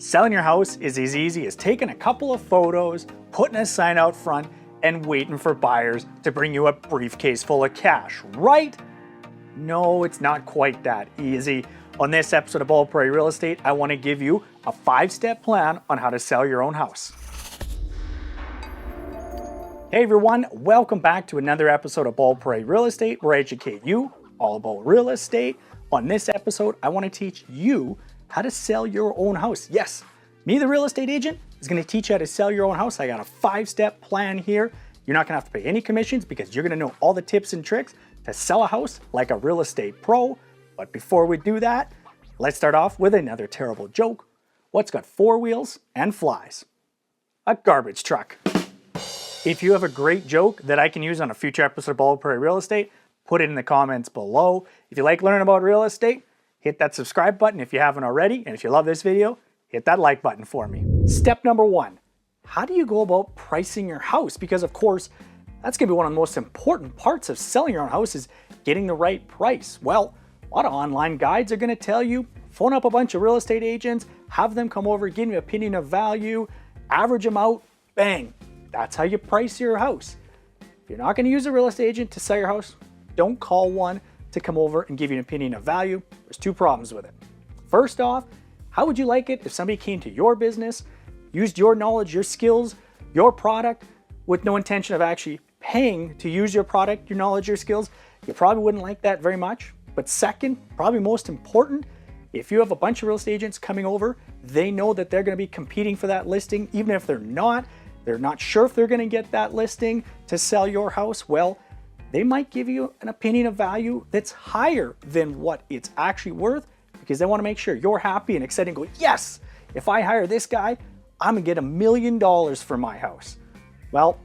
Selling your house is as easy as taking a couple of photos, putting a sign out front, and waiting for buyers to bring you a briefcase full of cash, right? No, it's not quite that easy. On this episode of Prairie Real Estate, I want to give you a 5-step plan on how to sell your own house. Hey everyone, welcome back to another episode of Prairie Real Estate, where I educate you all about real estate. On this episode, I want to teach you how to sell your own house. Yes, me, the real estate agent, is going to teach you how to sell your own house. I got a 5-step plan here. You're not going to have to pay any commissions because you're going to know all the tips and tricks to sell a house like a real estate pro. But before we do that, let's start off with another terrible joke. What's got 4 wheels and flies? A garbage truck. If you have a great joke that I can use on a future episode of Prairie Real Estate, put it in the comments below. If you like learning about real estate, hit that subscribe button if you haven't already. And if you love this video, hit that like button for me. Step number 1, how do you go about pricing your house? Because of course, that's gonna be one of the most important parts of selling your own house is getting the right price. Well, a lot of online guides are gonna tell you, phone up a bunch of real estate agents, have them come over, give you an opinion of value, average them out, bang. That's how you price your house. If you're not gonna use a real estate agent to sell your house, don't call one to come over and give you an opinion of value. There's 2 problems with it. First off, how would you like it if somebody came to your business, used your knowledge, your skills, your product, with no intention of actually paying to use your product, your knowledge, your skills? You probably wouldn't like that very much. But second, probably most important, if you have a bunch of real estate agents coming over, they know that they're gonna be competing for that listing. Even if they're not sure if they're gonna get that listing to sell your house, well, they might give you an opinion of value that's higher than what it's actually worth because they want to make sure you're happy and excited and go, yes, if I hire this guy, I'm gonna get $1 million for my house. Well,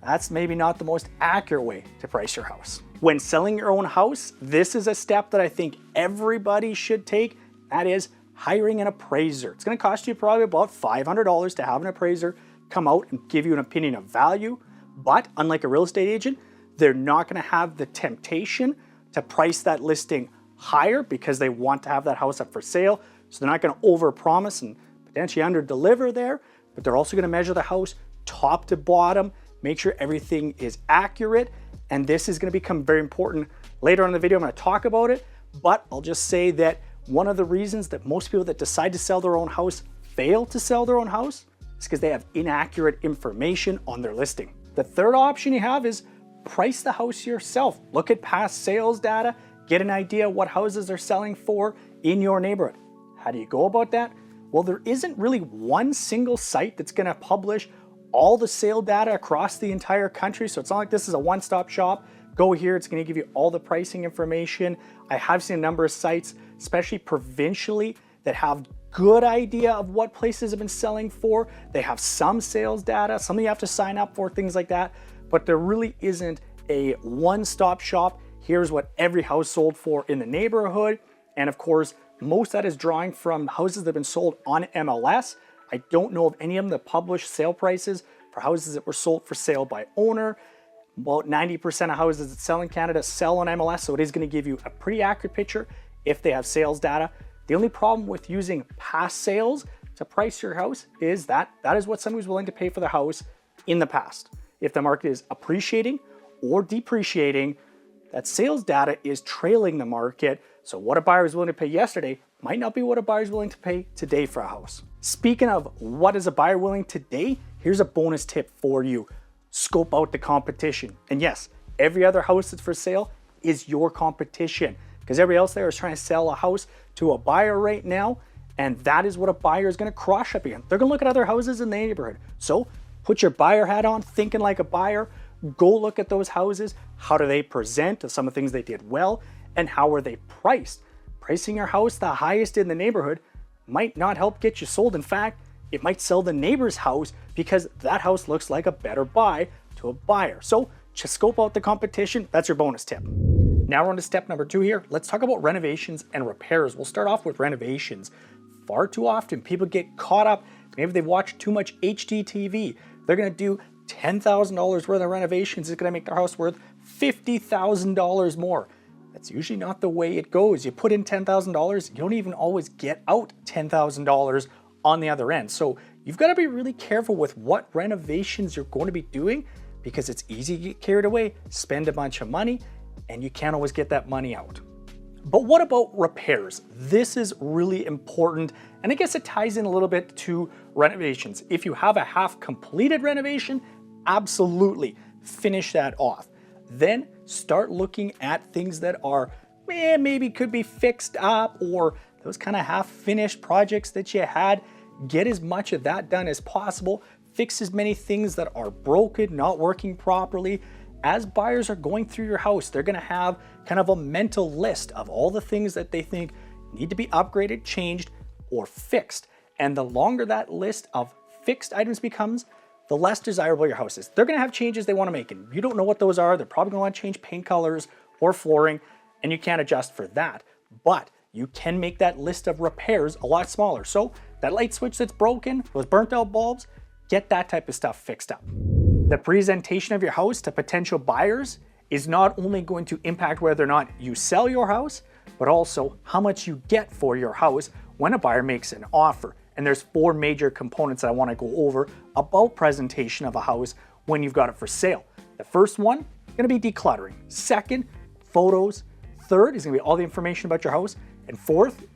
that's maybe not the most accurate way to price your house. When selling your own house, this is a step that I think everybody should take. That is hiring an appraiser. It's gonna cost you probably about $500 to have an appraiser come out and give you an opinion of value. But unlike a real estate agent, they're not gonna have the temptation to price that listing higher because they want to have that house up for sale. So they're not gonna overpromise and potentially under-deliver there, but they're also gonna measure the house top to bottom, make sure everything is accurate. And this is gonna become very important. Later on in the video, I'm gonna talk about it, but I'll just say that one of the reasons that most people that decide to sell their own house fail to sell their own house is because they have inaccurate information on their listing. The third option you have is price the house yourself. Look at past sales data, get an idea what houses are selling for in your neighborhood. How do you go about that? Well, there isn't really one single site that's gonna publish all the sale data across the entire country. So it's not like this is a one-stop shop. Go here, it's gonna give you all the pricing information. I have seen a number of sites, especially provincially, that have good idea of what places have been selling for. They have some sales data, something you have to sign up for, things like that. But there really isn't a one-stop shop. Here's what every house sold for in the neighborhood. And of course, most of that is drawing from houses that have been sold on MLS. I don't know of any of them that publish sale prices for houses that were sold for sale by owner. About 90% of houses that sell in Canada sell on MLS, so it is going to give you a pretty accurate picture if they have sales data. The only problem with using past sales to price your house is that is what somebody's willing to pay for the house in the past. If the market is appreciating or depreciating, that sales data is trailing the market. So what a buyer was willing to pay yesterday might not be what a buyer is willing to pay today for a house. Speaking of what is a buyer willing today, here's a bonus tip for you. Scope out the competition. And yes, every other house that's for sale is your competition because everybody else there is trying to sell a house to a buyer right now. And that is what a buyer is going to cross up against. They're going to look at other houses in the neighborhood. So put your buyer hat on, thinking like a buyer. Go look at those houses. How do they present? Some of the things they did well, and how are they priced? Pricing your house the highest in the neighborhood might not help get you sold. In fact, it might sell the neighbor's house because that house looks like a better buy to a buyer. So just scope out the competition. That's your bonus tip. Now we're on to step number 2 here. Let's talk about renovations and repairs. We'll start off with renovations. Far too often, people get caught up. Maybe they've watched too much HD TV. They're gonna do $10,000 worth of renovations. It's gonna make their house worth $50,000 more. That's usually not the way it goes. You put in $10,000, you don't even always get out $10,000 on the other end. So you've got to be really careful with what renovations you're going to be doing, because it's easy to get carried away, spend a bunch of money, and you can't always get that money out. But what about repairs? This is really important, and I guess it ties in a little bit to renovations. If you have a half completed renovation, absolutely finish that off. Then start looking at things that are maybe could be fixed up, or those kind of half finished projects that you had. Get as much of that done as possible. Fix as many things that are broken, not working properly. As buyers are going through your house, they're gonna have kind of a mental list of all the things that they think need to be upgraded, changed, or fixed. And the longer that list of fixed items becomes, the less desirable your house is. They're gonna have changes they wanna make, and you don't know what those are. They're probably gonna wanna change paint colors or flooring, and you can't adjust for that. But you can make that list of repairs a lot smaller. So that light switch that's broken, those burnt out bulbs, get that type of stuff fixed up. The presentation of your house to potential buyers is not only going to impact whether or not you sell your house, but also how much you get for your house when a buyer makes an offer. And there's 4 major components that I want to go over about presentation of a house when you've got it for sale. The first one is going to be decluttering. Second, photos. Third is going to be all the information about your house. And fourth,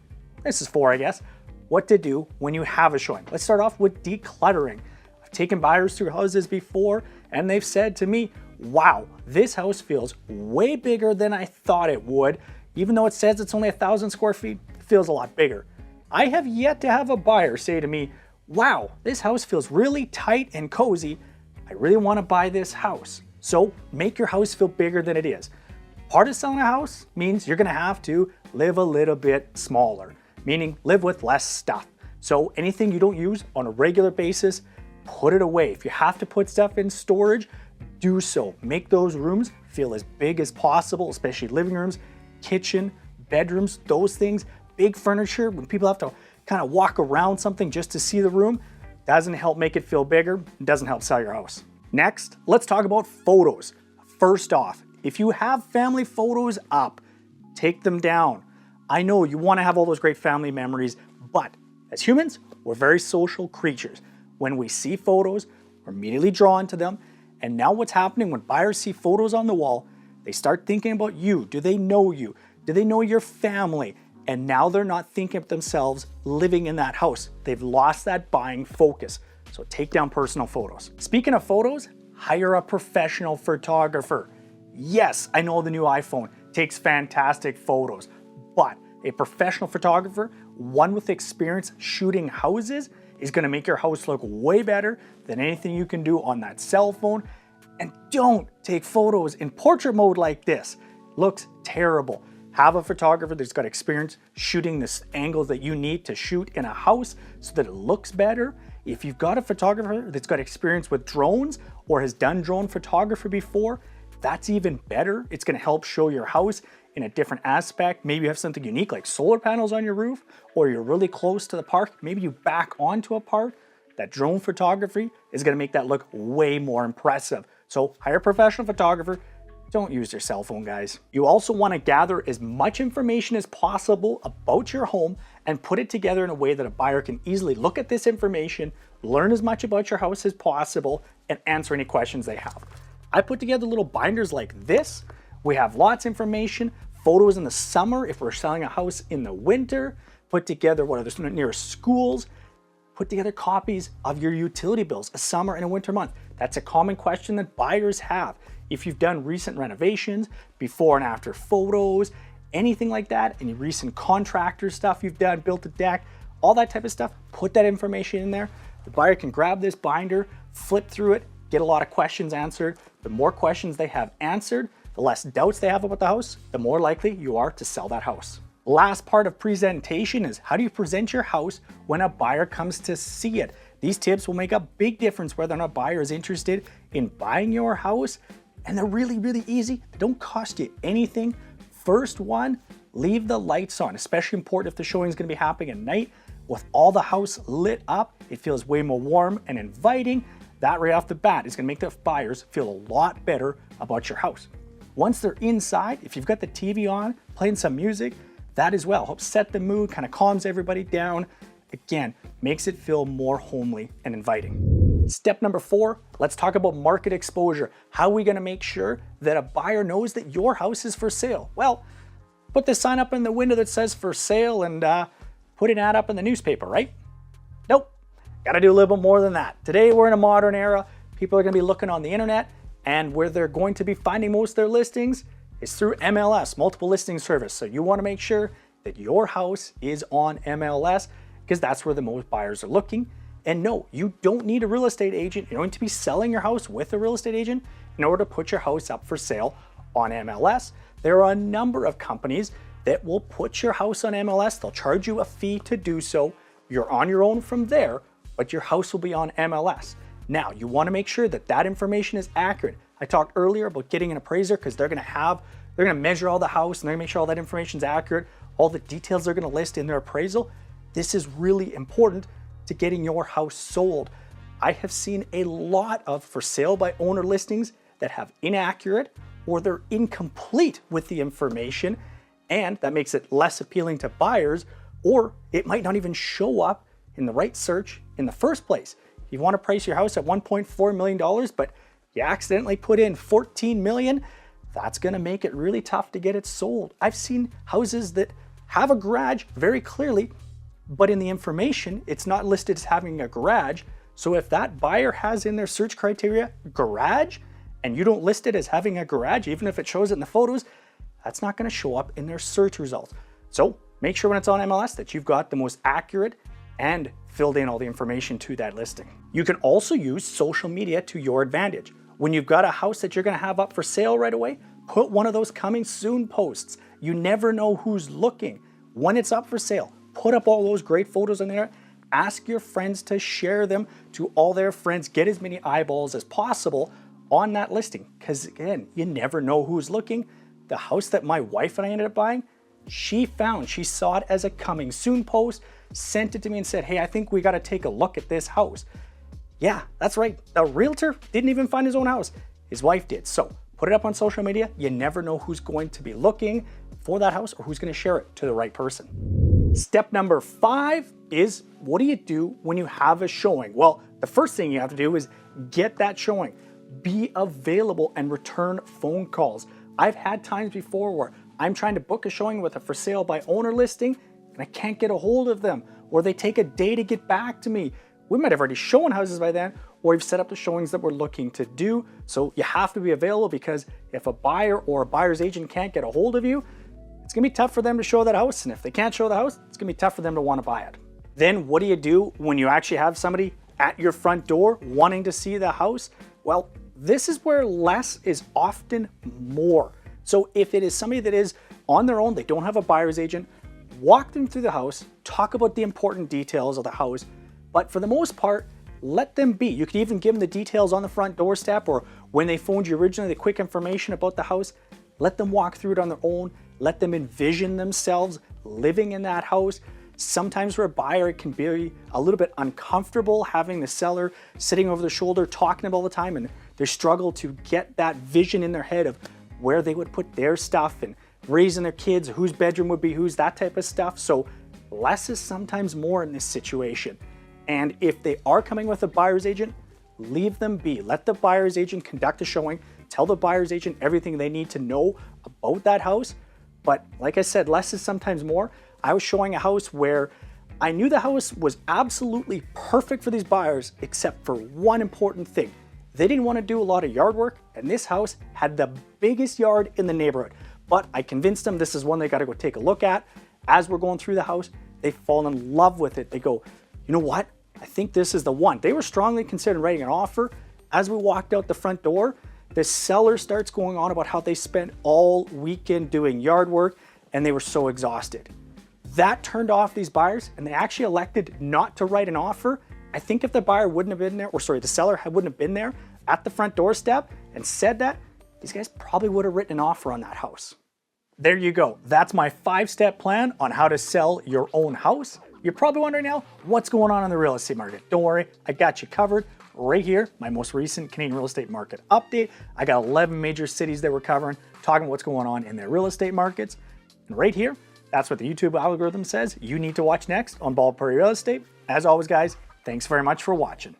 this is 4, I guess, what to do when you have a showing. Let's start off with decluttering. I've taken buyers through houses before, and they've said to me, wow, this house feels way bigger than I thought it would. Even though it says it's only 1,000 square feet, it feels a lot bigger. I have yet to have a buyer say to me, wow, this house feels really tight and cozy. I really want to buy this house. So make your house feel bigger than it is. Part of selling a house means you're going to have to live a little bit smaller, meaning live with less stuff. So anything you don't use on a regular basis, put it away. If you have to put stuff in storage, do so. Make those rooms feel as big as possible, especially living rooms, kitchen, bedrooms, those things. Big furniture, when people have to kind of walk around something just to see the room, doesn't help make it feel bigger, doesn't help sell your house. Next, let's talk about photos. First off, if you have family photos up, take them down. I know you want to have all those great family memories, but as humans, we're very social creatures. When we see photos, we're immediately drawn to them. And now what's happening when buyers see photos on the wall, they start thinking about you. Do they know you? Do they know your family? And now they're not thinking of themselves living in that house. They've lost that buying focus. So take down personal photos. Speaking of photos, hire a professional photographer. Yes, I know the new iPhone takes fantastic photos, but a professional photographer, one with experience shooting houses, is gonna make your house look way better than anything you can do on that cell phone. And don't take photos in portrait mode like this. Looks terrible. Have a photographer that's got experience shooting the angles that you need to shoot in a house so that it looks better. If you've got a photographer that's got experience with drones or has done drone photography before, that's even better. It's gonna help show your house in a different aspect. Maybe you have something unique like solar panels on your roof, or you're really close to the park. Maybe you back onto a park. That drone photography is gonna make that look way more impressive. So hire a professional photographer. Don't use your cell phone, guys. You also wanna gather as much information as possible about your home and put it together in a way that a buyer can easily look at this information, learn as much about your house as possible, and answer any questions they have. I put together little binders like this. We have lots of information, photos in the summer if we're selling a house in the winter, put together what are the nearest schools, put together copies of your utility bills, a summer and a winter month. That's a common question that buyers have. If you've done recent renovations, before and after photos, anything like that, any recent contractor stuff you've done, built a deck, all that type of stuff, put that information in there. The buyer can grab this binder, flip through it, get a lot of questions answered. The more questions they have answered, the less doubts they have about the house, the more likely you are to sell that house. Last part of presentation is how do you present your house when a buyer comes to see it? These tips will make a big difference whether or not a buyer is interested in buying your house, and they're really, really easy. They don't cost you anything. First one, leave the lights on, especially important if the showing is gonna be happening at night. With all the house lit up, it feels way more warm and inviting. That right off the bat is gonna make the buyers feel a lot better about your house. Once they're inside, if you've got the TV on, playing some music, that as well helps set the mood, kind of calms everybody down. Again, makes it feel more homely and inviting. Step number 4, let's talk about market exposure. How are we going to make sure that a buyer knows that your house is for sale? Well, put the sign up in the window that says for sale and put an ad up in the newspaper, right? Nope. Got to do a little bit more than that. Today we're in a modern era. People are going to be looking on the internet, and where they're going to be finding most of their listings is through MLS, multiple listing service. So you want to make sure that your house is on MLS because that's where the most buyers are looking. And no, you don't need a real estate agent. You don't need to be selling your house with a real estate agent in order to put your house up for sale on MLS. There are a number of companies that will put your house on MLS. They'll charge you a fee to do so. You're on your own from there, but your house will be on MLS. Now, you want to make sure that that information is accurate. I talked earlier about getting an appraiser because they're going to measure all the house and they're going to make sure all that information is accurate, all the details they're going to list in their appraisal. This is really important to getting your house sold. I have seen a lot of for sale by owner listings that have inaccurate or they're incomplete with the information, and that makes it less appealing to buyers, or it might not even show up in the right search in the first place. You want to price your house at $1.4 million, but you accidentally put in $14 million, that's going to make it really tough to get it sold. I've seen houses that have a garage very clearly, but in the information, it's not listed as having a garage. So if that buyer has in their search criteria garage, and you don't list it as having a garage, even if it shows it in the photos, that's not going to show up in their search results. So make sure when it's on MLS that you've got the most accurate and filled in all the information to that listing. You can also use social media to your advantage. When you've got a house that you're going to have up for sale right away, put one of those coming soon posts. You never know who's looking. When it's up for sale, put up all those great photos on there. Ask your friends to share them to all their friends. Get as many eyeballs as possible on that listing. Because again, you never know who's looking. The house that my wife and I ended up buying, she saw it as a coming soon post, sent it to me and said, hey, I think we got to take a look at this house. Yeah, that's right. The realtor didn't even find his own house. His wife did. So put it up on social media. You never know who's going to be looking for that house or who's going to share it to the right person. Step number 5 is, what do you do when you have a showing? Well, the first thing you have to do is get that showing. Be available and return phone calls. I've had times before where I'm trying to book a showing with a for sale by owner listing and I can't get a hold of them, or they take a day to get back to me. We might have already shown houses by then, or we've set up the showings that we're looking to do. So you have to be available, because if a buyer or a buyer's agent can't get a hold of you, it's gonna be tough for them to show that house. And if they can't show the house, it's gonna be tough for them to want to buy it. Then what do you do when you actually have somebody at your front door wanting to see the house? Well, this is where less is often more. So if it is somebody that is on their own, they don't have a buyer's agent, walk them through the house, talk about the important details of the house, but for the most part, let them be. You could even give them the details on the front doorstep, or when they phoned you originally, the quick information about the house. Let them walk through it on their own. Let them envision themselves living in that house. Sometimes for a buyer, it can be a little bit uncomfortable having the seller sitting over their shoulder talking about all the time, and they struggle to get that vision in their head of where they would put their stuff and raising their kids, whose bedroom would be whose, that type of stuff. So less is sometimes more in this situation. And if they are coming with a buyer's agent, leave them be. Let the buyer's agent conduct a showing. Tell the buyer's agent everything they need to know about that house. But like I said, less is sometimes more. I was showing a house where I knew the house was absolutely perfect for these buyers, except for one important thing. They didn't want to do a lot of yard work, and this house had the biggest yard in the neighborhood. But I convinced them this is one they got to go take a look at. As we're going through the house, they fall in love with it. They go, you know what? I think this is the one. They were strongly considering writing an offer. As we walked out the front door, the seller starts going on about how they spent all weekend doing yard work and they were so exhausted. That turned off these buyers, and they actually elected not to write an offer. I think if the buyer wouldn't have been there, or sorry, the seller wouldn't have been there at the front doorstep and said that, these guys probably would have written an offer on that house. There you go. That's my 5-step plan on how to sell your own house. You're probably wondering now, what's going on in the real estate market? Don't worry, I got you covered right here. My most recent Canadian real estate market update. I got 11 major cities that we're covering, talking about what's going on in their real estate markets. And right here, that's what the YouTube algorithm says you need to watch next on Prairie Real Estate. As always, guys, thanks very much for watching.